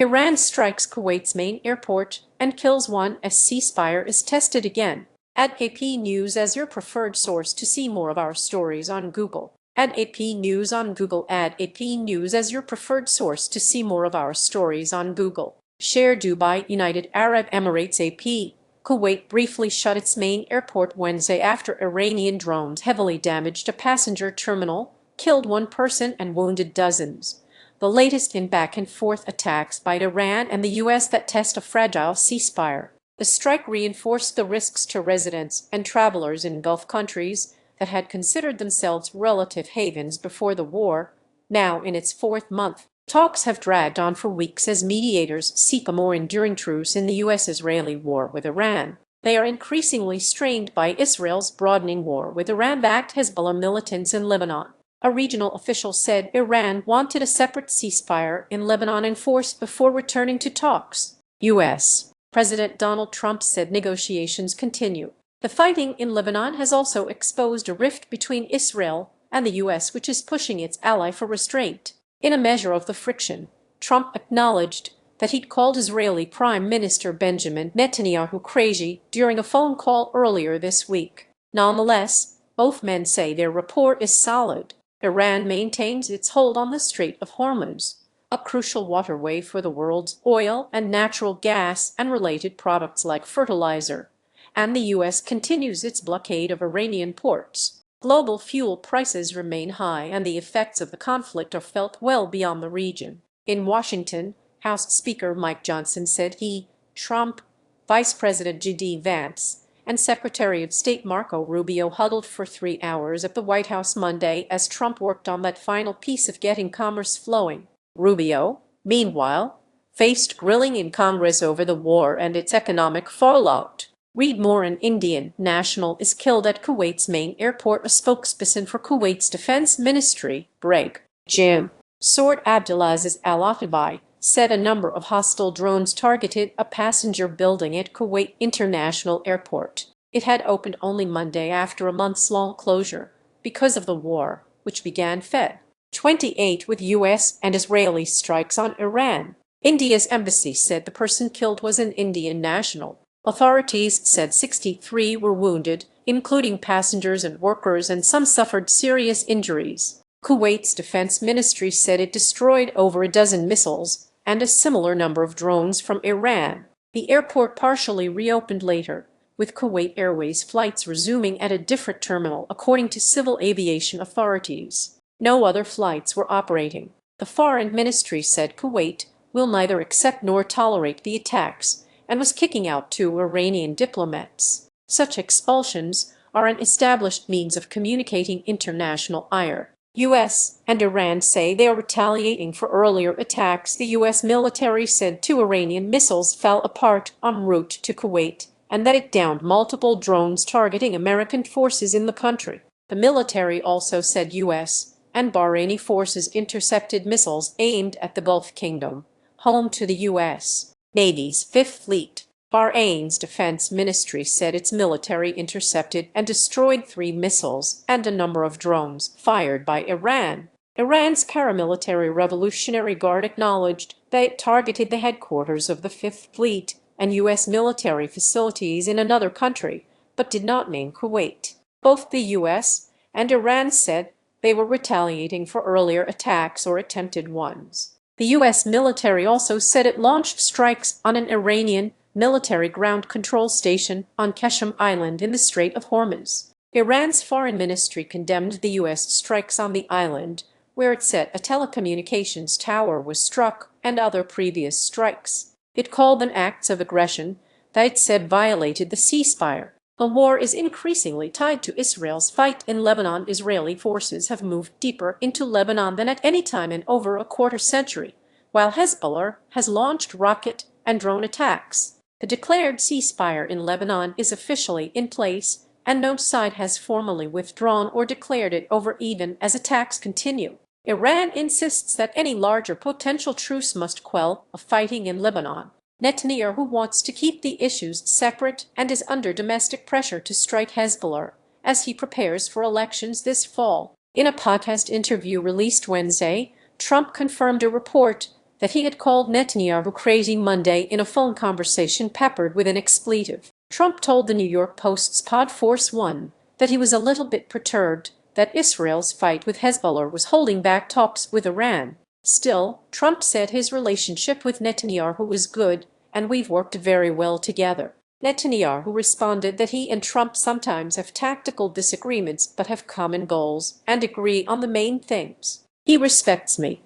Iran strikes Kuwait's main airport and kills one as ceasefire is tested again. Add AP News as your preferred source to see more of our stories on Google. Add AP News on Google. Add AP News as your preferred source to see more of our stories on Google. Share Dubai, United Arab Emirates. AP Kuwait briefly shut its main airport Wednesday after Iranian drones heavily damaged a passenger terminal, killed one person and wounded dozens. The latest in back-and-forth attacks by Iran and the U.S. that test a fragile ceasefire. The strike reinforced the risks to residents and travelers in Gulf countries that had considered themselves relative havens before the war. Now in its fourth month, talks have dragged on for weeks as mediators seek a more enduring truce in the U.S. Israeli war with Iran. They are increasingly strained by Israel's broadening war with Iran-backed Hezbollah militants in Lebanon. A regional official said Iran wanted a separate ceasefire in Lebanon enforced before returning to talks. U.S. President Donald Trump said negotiations continue. The fighting in Lebanon has also exposed a rift between Israel and the U.S., which is pushing its ally for restraint. In a measure of the friction, Trump acknowledged that he'd called Israeli Prime Minister Benjamin Netanyahu crazy during a phone call earlier this week. Nonetheless, both men say their rapport is solid. Iran maintains its hold on the Strait of Hormuz, a crucial waterway for the world's oil and natural gas and related products like fertilizer, and the U.S. continues its blockade of Iranian ports. Global fuel prices remain high and the effects of the conflict are felt well beyond the region. In Washington, House Speaker Mike Johnson said Trump, Vice President J.D. Vance, and Secretary of State Marco Rubio huddled for 3 hours at the White House Monday as Trump worked on that final piece of getting commerce flowing. Rubio, meanwhile, faced grilling in Congress over the war and its economic fallout. Read more. An Indian national is killed at Kuwait's main airport. A spokesperson for Kuwait's defense ministry, Breg Jim Sword Abdulaziz Al-Atabai, said a number of hostile drones targeted a passenger building at Kuwait International Airport. It had opened only Monday after a months-long closure because of the war, which began Feb. 28 with U.S. and Israeli strikes on Iran. India's embassy said the person killed was an Indian national. Authorities said 63 were wounded, including passengers and workers, and some suffered serious injuries. Kuwait's defense ministry said it destroyed over a dozen missiles and a similar number of drones from Iran. The airport partially reopened later, with Kuwait Airways flights resuming at a different terminal, according to civil aviation authorities. No other flights were operating. The foreign ministry said Kuwait will neither accept nor tolerate the attacks and was kicking out 2 Iranian diplomats. Such expulsions are an established means of communicating international ire. U.S. and Iran say they are retaliating for earlier attacks. The U.S. military said 2 Iranian missiles fell apart en route to Kuwait and that it downed multiple drones targeting American forces in the country. The military also said U.S. and Bahraini forces intercepted missiles aimed at the Gulf Kingdom, home to the U.S. Navy's Fifth Fleet. Bahrain's defense ministry said its military intercepted and destroyed 3 missiles and a number of drones fired by Iran. Iran's paramilitary Revolutionary Guard acknowledged that it targeted the headquarters of the Fifth Fleet and U.S. military facilities in another country, but did not name Kuwait. Both the U.S. and Iran said they were retaliating for earlier attacks or attempted ones. The U.S. military also said it launched strikes on an Iranian military ground control station on Qeshm Island in the Strait of Hormuz. Iran's foreign ministry condemned the U.S. strikes on the island, where it said a telecommunications tower was struck, and other previous strikes. It called them acts of aggression that it said violated the ceasefire. The war is increasingly tied to Israel's fight in Lebanon. Israeli forces have moved deeper into Lebanon than at any time in over a quarter century, while Hezbollah has launched rocket and drone attacks. The declared ceasefire in Lebanon is officially in place, and no side has formally withdrawn or declared it over even as attacks continue. Iran insists that any larger potential truce must quell a fighting in Lebanon. Netanyahu wants to keep the issues separate and is under domestic pressure to strike Hezbollah as he prepares for elections this fall. In a podcast interview released Wednesday, Trump confirmed a report that he had called Netanyahu crazy Monday in a phone conversation peppered with an expletive. Trump told the New York Post's Pod Force One that he was a little bit perturbed that Israel's fight with Hezbollah was holding back talks with Iran. Still, Trump said his relationship with Netanyahu was good and we've worked very well together. Netanyahu responded that he and Trump sometimes have tactical disagreements but have common goals and agree on the main things. He respects me.